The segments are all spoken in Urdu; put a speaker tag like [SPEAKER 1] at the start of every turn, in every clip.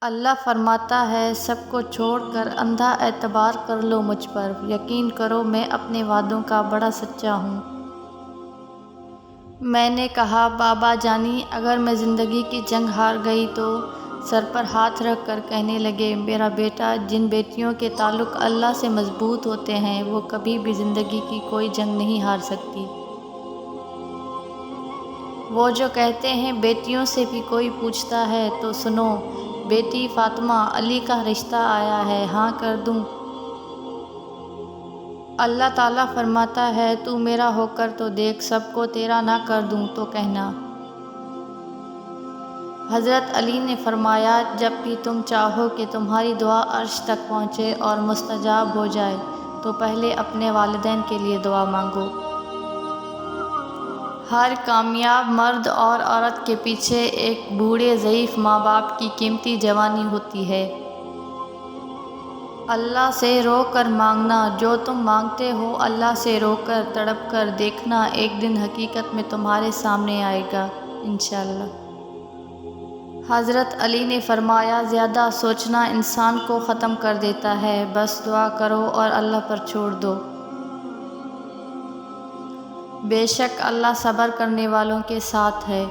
[SPEAKER 1] اللہ فرماتا ہے، سب کو چھوڑ کر اندھا اعتبار کر لو مجھ پر، یقین کرو میں اپنے وعدوں کا بڑا سچا ہوں۔ میں نے کہا، بابا جانی اگر میں زندگی کی جنگ ہار گئی تو سر پر ہاتھ رکھ کر کہنے لگے، میرا بیٹا، جن بیٹیوں کے تعلق اللہ سے مضبوط ہوتے ہیں وہ کبھی بھی زندگی کی کوئی جنگ نہیں ہار سکتی۔ وہ جو کہتے ہیں بیٹیوں سے بھی کوئی پوچھتا ہے تو سنو، بیٹی فاطمہ، علی کا رشتہ آیا ہے، ہاں کر دوں؟ اللہ تعالیٰ فرماتا ہے، تو میرا ہو کر تو دیکھ، سب کو تیرا نہ کر دوں تو کہنا۔ حضرت علی نے فرمایا، جب بھی تم چاہو کہ تمہاری دعا عرش تک پہنچے اور مستجاب ہو جائے تو پہلے اپنے والدین کے لیے دعا مانگو۔ ہر کامیاب مرد اور عورت کے پیچھے ایک بوڑھے ضعیف ماں باپ کی قیمتی جوانی ہوتی ہے۔ اللہ سے رو کر مانگنا، جو تم مانگتے ہو اللہ سے رو کر تڑپ کر دیکھنا، ایک دن حقیقت میں تمہارے سامنے آئے گا انشاءاللہ۔ حضرت علی نے فرمایا، زیادہ سوچنا انسان کو ختم کر دیتا ہے، بس دعا کرو اور اللہ پر چھوڑ دو۔ بے شک اللہ صبر کرنے والوں کے ساتھ ہے۔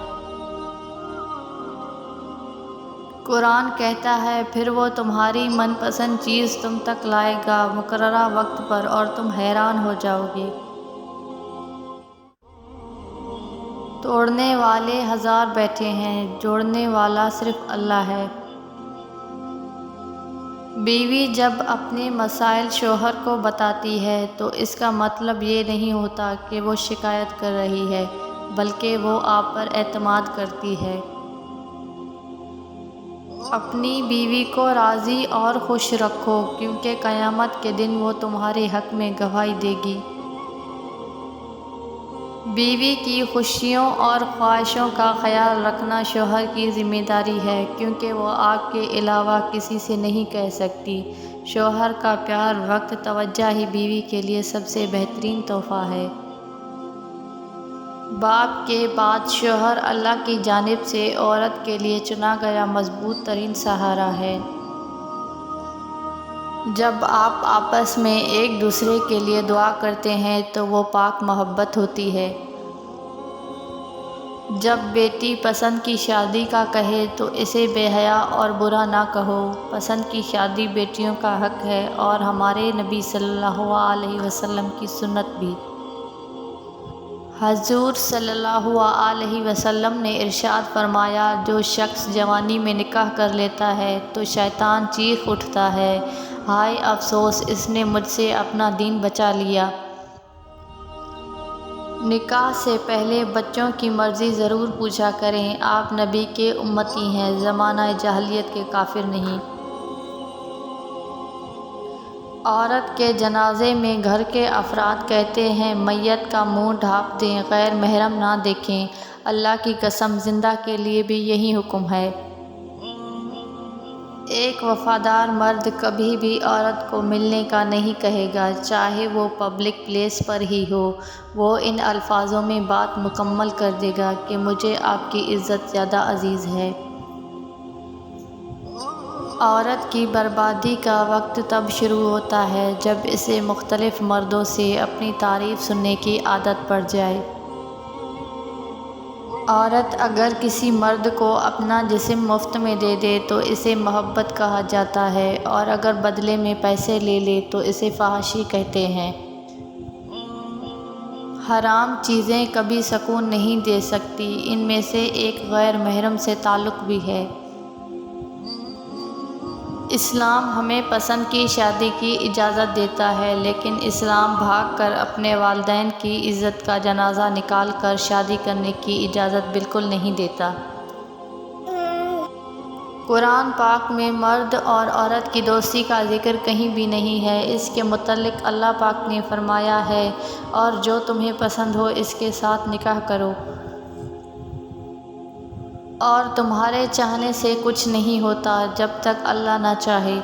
[SPEAKER 1] قرآن کہتا ہے، پھر وہ تمہاری من پسند چیز تم تک لائے گا مقررہ وقت پر اور تم حیران ہو جاؤ گے۔ توڑنے والے ہزار بیٹھے ہیں، جوڑنے والا صرف اللہ ہے۔ بیوی جب اپنے مسائل شوہر کو بتاتی ہے تو اس کا مطلب یہ نہیں ہوتا کہ وہ شکایت کر رہی ہے، بلکہ وہ آپ پر اعتماد کرتی ہے۔ اپنی بیوی کو راضی اور خوش رکھو، کیونکہ قیامت کے دن وہ تمہارے حق میں گواہی دے گی۔ بیوی کی خوشیوں اور خواہشوں کا خیال رکھنا شوہر کی ذمہ داری ہے، کیونکہ وہ آپ کے علاوہ کسی سے نہیں کہہ سکتی۔ شوہر کا پیار، وقت، توجہ ہی بیوی کے لیے سب سے بہترین تحفہ ہے۔ باپ کے بعد شوہر اللہ کی جانب سے عورت کے لیے چنا گیا مضبوط ترین سہارا ہے۔ جب آپ آپس میں ایک دوسرے کے لیے دعا کرتے ہیں تو وہ پاک محبت ہوتی ہے۔ جب بیٹی پسند کی شادی کا کہے تو اسے بے حیا اور برا نہ کہو، پسند کی شادی بیٹیوں کا حق ہے اور ہمارے نبی صلی اللہ علیہ وسلم کی سنت بھی۔ حضور صلی اللہ علیہ وسلم نے ارشاد فرمایا، جو شخص جوانی میں نکاح کر لیتا ہے تو شیطان چیخ اٹھتا ہے، ہائے افسوس، اس نے مجھ سے اپنا دین بچا لیا۔ نکاح سے پہلے بچوں کی مرضی ضرور پوچھا کریں، آپ نبی کے امتی ہیں، زمانہ جاہلیت کے کافر نہیں۔ عورت کے جنازے میں گھر کے افراد کہتے ہیں، میت کا منہ ڈھانپ دیں، غیر محرم نہ دیکھیں۔ اللہ کی قسم، زندہ کے لیے بھی یہی حکم ہے۔ ایک وفادار مرد کبھی بھی عورت کو ملنے کا نہیں کہے گا، چاہے وہ پبلک پلیس پر ہی ہو۔ وہ ان الفاظوں میں بات مکمل کر دے گا کہ مجھے آپ کی عزت زیادہ عزیز ہے۔ عورت کی بربادی کا وقت تب شروع ہوتا ہے جب اسے مختلف مردوں سے اپنی تعریف سننے کی عادت پڑ جائے۔ عورت اگر کسی مرد کو اپنا جسم مفت میں دے دے تو اسے محبت کہا جاتا ہے، اور اگر بدلے میں پیسے لے لے تو اسے فحاشی کہتے ہیں۔ حرام چیزیں کبھی سکون نہیں دے سکتی، ان میں سے ایک غیر محرم سے تعلق بھی ہے۔ اسلام ہمیں پسند کی شادی کی اجازت دیتا ہے، لیکن اسلام بھاگ کر اپنے والدین کی عزت کا جنازہ نکال کر شادی کرنے کی اجازت بالکل نہیں دیتا۔ قرآن پاک میں مرد اور عورت کی دوستی کا ذکر کہیں بھی نہیں ہے۔ اس کے متعلق اللہ پاک نے فرمایا ہے، اور جو تمہیں پسند ہو اس کے ساتھ نکاح کرو، اور تمہارے چاہنے سے کچھ نہیں ہوتا جب تک اللہ نہ چاہے۔